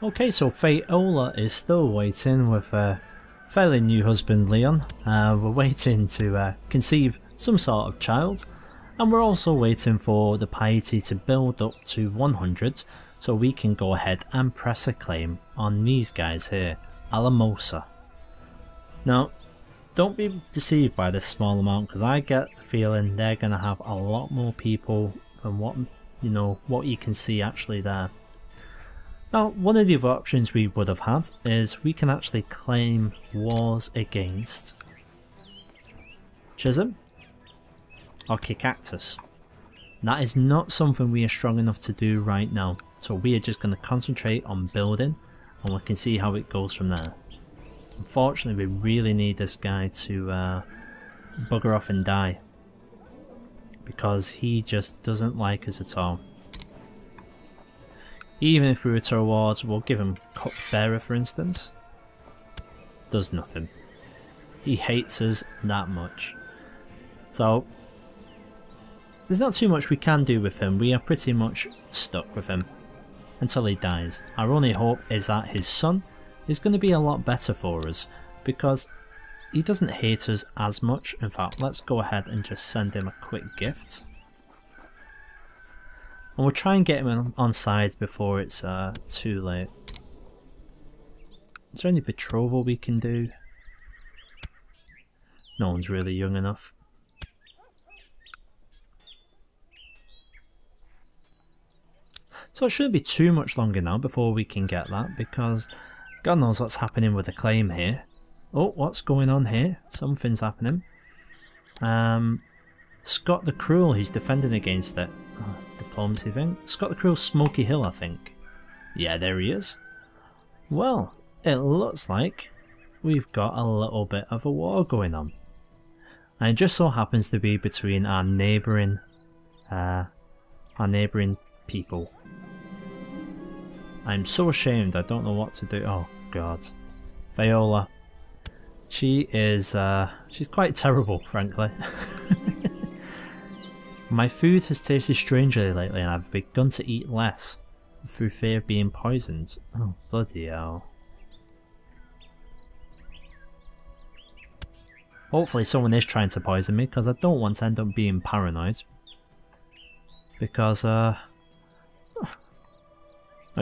Okay, so Fayola is still waiting with her fairly new husband Leon. We're waiting to conceive some sort of child, and we're also waiting for the piety to build up to 100 so we can go ahead and press a claim on these guys here, Alamosa. Now, don't be deceived by this small amount, because I get the feeling they're going to have a lot more people than what you can see actually there. Now, one of the other options we would have had is we can actually claim wars against Chisholm or Cactus. That is not something we are strong enough to do right now, so we are just going to concentrate on building and we can see how it goes from there. Unfortunately, we really need this guy to bugger off and die, because he just doesn't like us at all. Even if we were to reward, we'll give him Cupbearer for instance. Does nothing. He hates us that much. So, there's not too much we can do with him. We are pretty much stuck with him until he dies. Our only hope is that his son is going to be a lot better for us, because he doesn't hate us as much. In fact, let's go ahead and just send him a quick gift. And we'll try and get him on side before it's too late. Is there any betrothal we can do? No one's really young enough. So it shouldn't be too much longer now before we can get that, because God knows what's happening with the claim here. Oh, what's going on here? Something's happening. Scott the Cruel, he's defending against it. Oh, diplomacy thing. Scott the Cruel, Smoky Hill, I think. Yeah, there he is. Well, it looks like we've got a little bit of a war going on. And it just so happens to be between our neighbouring people. I'm so ashamed, I don't know what to do. Oh god. Viola. She is, she's quite terrible, frankly. My food has tasted strangely lately and I've begun to eat less through fear of being poisoned. Oh, bloody hell. Hopefully someone is trying to poison me, because I don't want to end up being paranoid. Because, that'd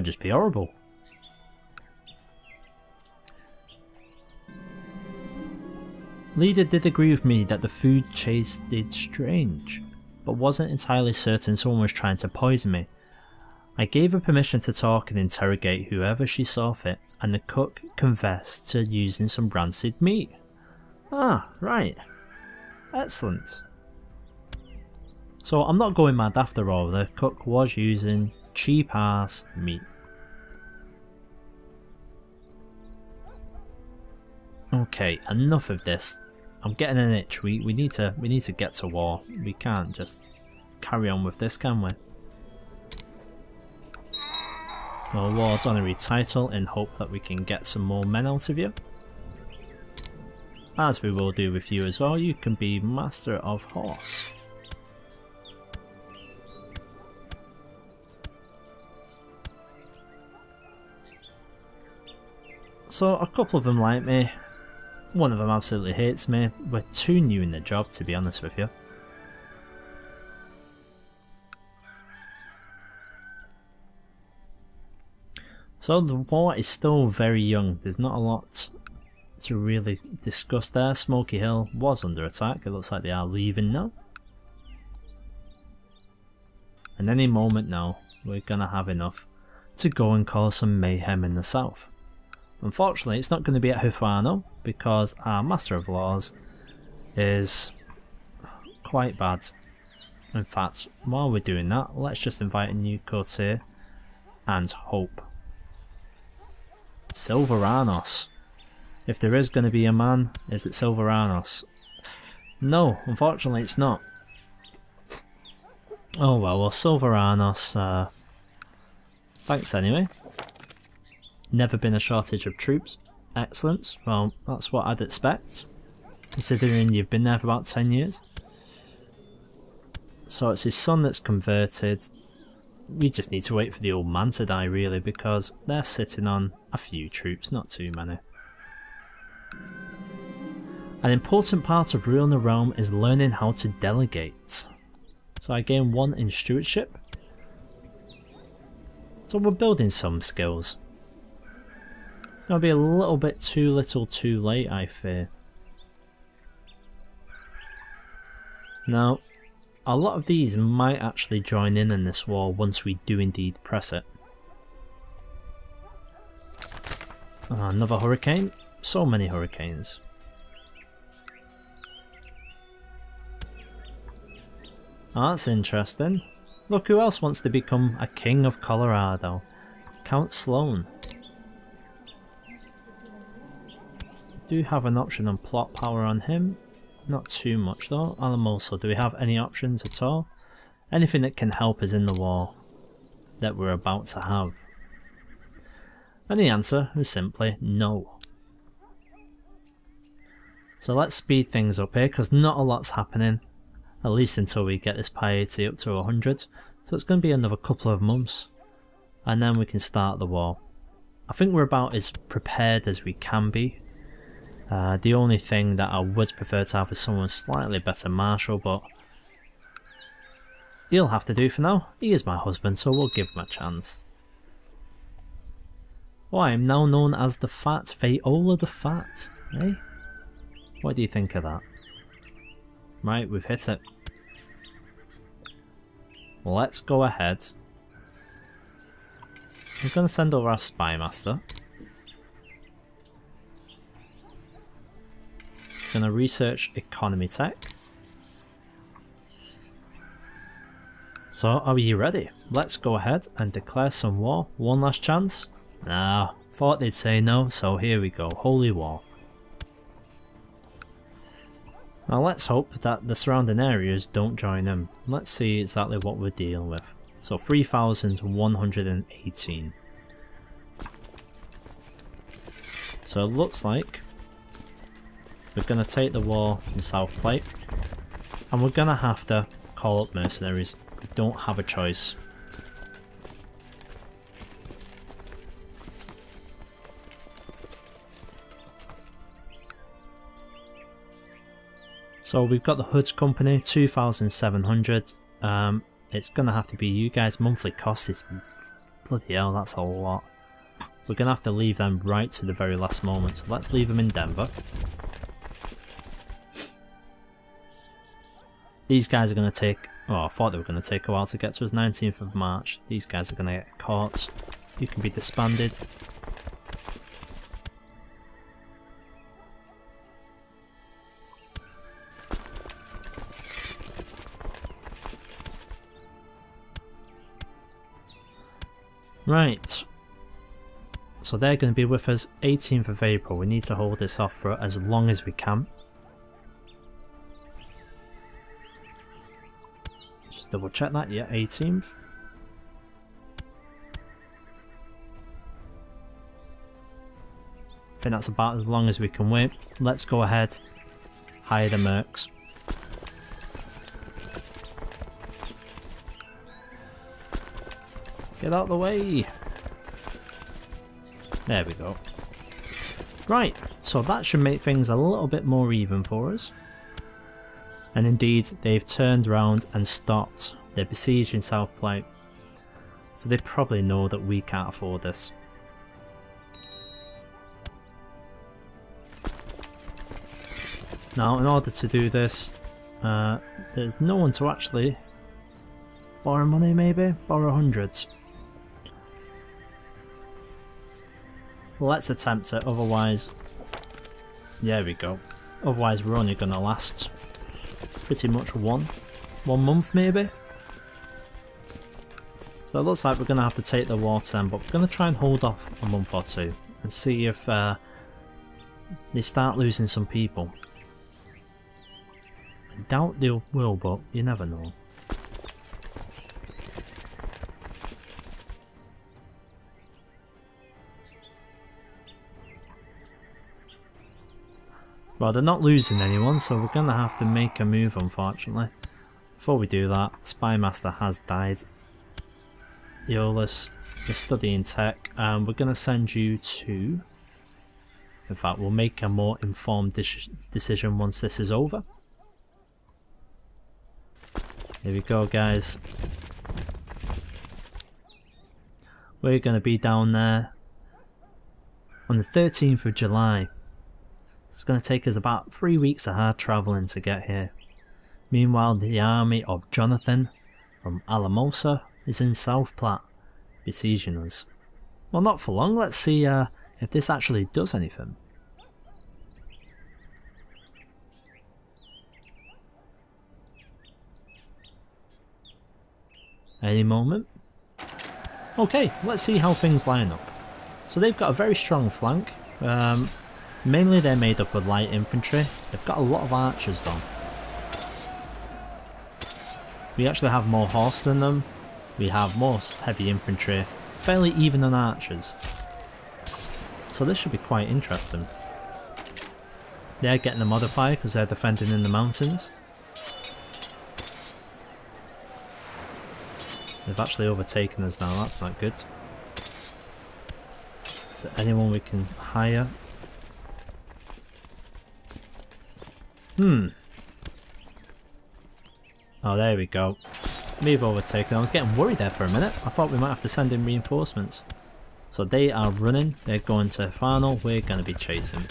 just be horrible. Leader did agree with me that the food tasted strange, but wasn't entirely certain someone was trying to poison me. I gave her permission to talk and interrogate whoever she saw fit, and the cook confessed to using some rancid meat. Ah, right. Excellent. So I'm not going mad after all, the cook was using cheap ass meat. Okay, enough of this. I'm getting an itch. We need to get to war. We can't just carry on with this, can we? We'll award honorary title in hope that we can get some more men out of you. As we will do with you as well, you can be Master of Horse. So a couple of them like me. One of them absolutely hates me. We're too new in the job, to be honest with you. So the war is still very young. There's not a lot to really discuss there. Smoky Hill was under attack. It looks like they are leaving now. And any moment now, we're going to have enough to go and cause some mayhem in the south. Unfortunately, it's not going to be at Hufano, because our Master of Laws is quite bad. In fact, while we're doing that, let's just invite a new courtier and hope. Silveranos. If there is going to be a man, is it Silveranos? No, unfortunately it's not. Oh well, Silveranos, thanks anyway. Never been a shortage of troops. Excellent. Well, that's what I'd expect, considering you've been there for about 10 years. So it's his son that's converted. we just need to wait for the old man to die really, because they're sitting on a few troops, not too many. An important part of ruling a realm is learning how to delegate. So I gain 1 in stewardship. So we're building some skills. Gonna be a little bit too little too late, I fear. Now, a lot of these might actually join in this war once we do indeed press it. Another hurricane? So many hurricanes. Oh, that's interesting. Look who else wants to become a king of Colorado. Count Sloan. Do have an option on plot power on him. Not too much though. Alamoso, do we have any options at all? Anything that can help us in the war that we're about to have? And the answer is simply no. So let's speed things up here, because not a lot's happening. At least until we get this piety up to 100. So it's going to be another couple of months. And then we can start the war. I think we're about as prepared as we can be. The only thing that I would prefer to have is someone slightly better marshal, but he'll have to do for now. He is my husband, so we'll give him a chance. Oh, I am now known as the Fat, Viola the Fat. Eh? What do you think of that? Right, we've hit it. Let's go ahead. We're going to send over our Spy Master. Going to research economy tech. So, are we ready? Let's go ahead and declare some war. One last chance? Nah, thought they'd say no, so here we go. Holy war. Now let's hope that the surrounding areas don't join in. Let's see exactly what we're dealing with. So 3,118. So it looks like we're going to take the war in South Plate, and we're going to have to call up mercenaries. We don't have a choice. So we've got the Hoods Company, 2,700. It's going to have to be you guys. Monthly cost is... bloody hell, that's a lot. We're going to have to leave them right to the very last moment. So let's leave them in Denver. These guys are going to take... oh, I thought they were going to take a while to get to us. 19th of March. These guys are going to get caught. You can be disbanded. Right, so they're going to be with us 18th of April. We need to hold this off for as long as we can. Just double check that, yeah, 18th. I think that's about as long as we can wait. Let's go ahead, hire the mercs. Get out of the way! There we go. Right, so that should make things a little bit more even for us. And indeed, they've turned around and stopped. They're besieging South Plate. So they probably know that we can't afford this. Now, in order to do this, there's no one to actually borrow money, maybe? Borrow hundreds. Let's attempt it, otherwise... there we go. Otherwise we're only going to last pretty much one month maybe? So it looks like we're going to have to take the war to them, but we're going to try and hold off a month or two and see if they start losing some people. I doubt they will, but you never know. Well, they're not losing anyone, so we're going to have to make a move, unfortunately. Before we do that, Spy Master has died. Aeolus, you're studying tech, and we're going to send you to... In fact, we'll make a more informed decision once this is over. Here we go, guys. We're going to be down there on the 13th of July. It's going to take us about 3 weeks of hard travelling to get here. Meanwhile, the army of Jonathan from Alamosa is in South Platte, besieging us. Well, not for long. Let's see if this actually does anything. Any moment. Okay, let's see how things line up. So they've got a very strong flank. Mainly they're made up of light infantry. They've got a lot of archers though. We actually have more horse than them. We have more heavy infantry. Fairly even on archers. So this should be quite interesting. They're getting a modifier because they're defending in the mountains. They've actually overtaken us now, that's not good. Is there anyone we can hire? Oh, there we go. We've overtaken. I was getting worried there for a minute. I thought we might have to send in reinforcements. So they are running. They're going to Fano. We're going to be chasing.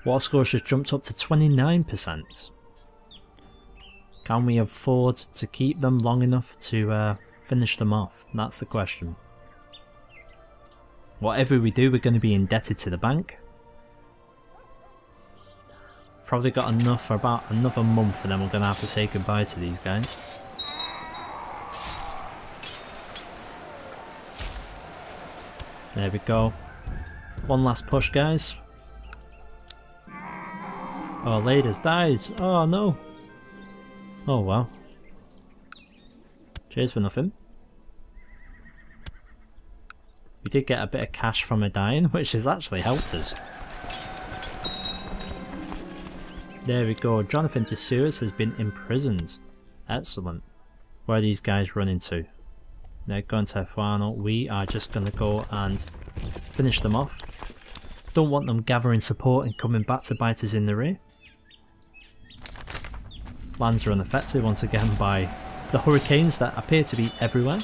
War score just jumped up to 29%. Can we afford to keep them long enough to finish them off? That's the question. Whatever we do, we're going to be indebted to the bank. Probably got enough for about another month and then we're going to have to say goodbye to these guys. There we go. One last push, guys. Oh, Ladies dies. Oh no. Oh wow. Cheers for nothing. We did get a bit of cash from her dying, which has actually helped us. There we go. Jonathan de Suez has been imprisoned. Excellent. Where are these guys running to? They're going to Fano. We are just going to go and finish them off. Don't want them gathering support and coming back to bite us in the rear. Lands are unaffected once again by the hurricanes that appear to be everywhere.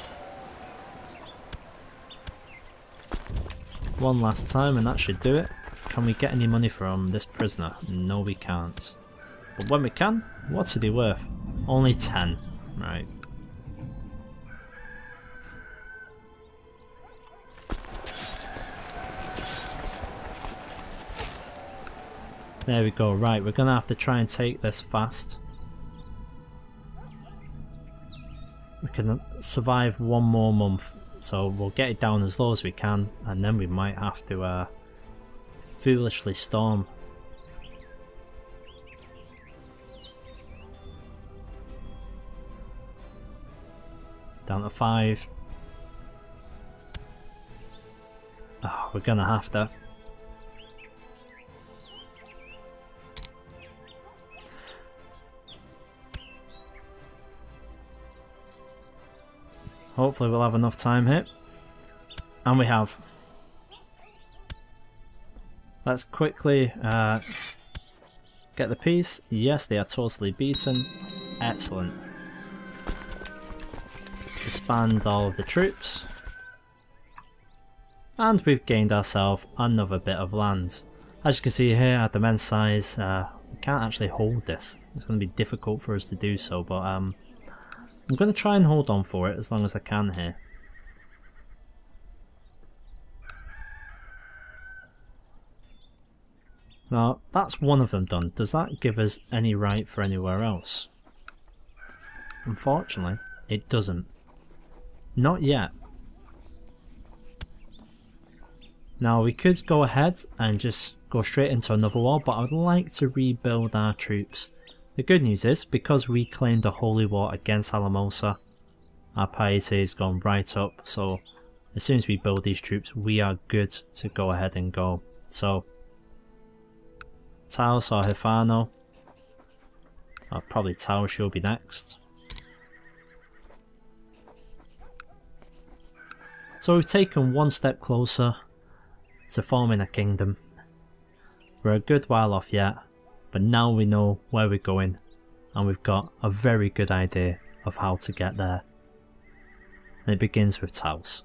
One last time and that should do it. Can we get any money from this prisoner? No, we can't. But when we can, what's it worth? Only 10. Right. There we go. Right, we're going to have to try and take this fast. We can survive one more month. So we'll get it down as low as we can. And then we might have to foolishly storm. Down to 5. Oh, we're gonna have to. Hopefully we'll have enough time here. And we have. Let's quickly get the piece. Yes, they are totally beaten. Excellent. Disband all of the troops. And we've gained ourselves another bit of land. As you can see here at the men's size, we can't actually hold this. It's going to be difficult for us to do so, but I'm going to try and hold on for it as long as I can here. Now, that's one of them done. Does that give us any right for anywhere else? Unfortunately, it doesn't. Not yet. Now, we could go ahead and just go straight into another war, but I would like to rebuild our troops. The good news is, because we claimed a holy war against Alamosa, our piety has gone right up, so as soon as we build these troops, we are good to go ahead and go. So, Taos or Hefano, probably Taos will be next. So we've taken one step closer to forming a kingdom. We're a good while off yet, but now we know where we're going and we've got a very good idea of how to get there. And it begins with Taos.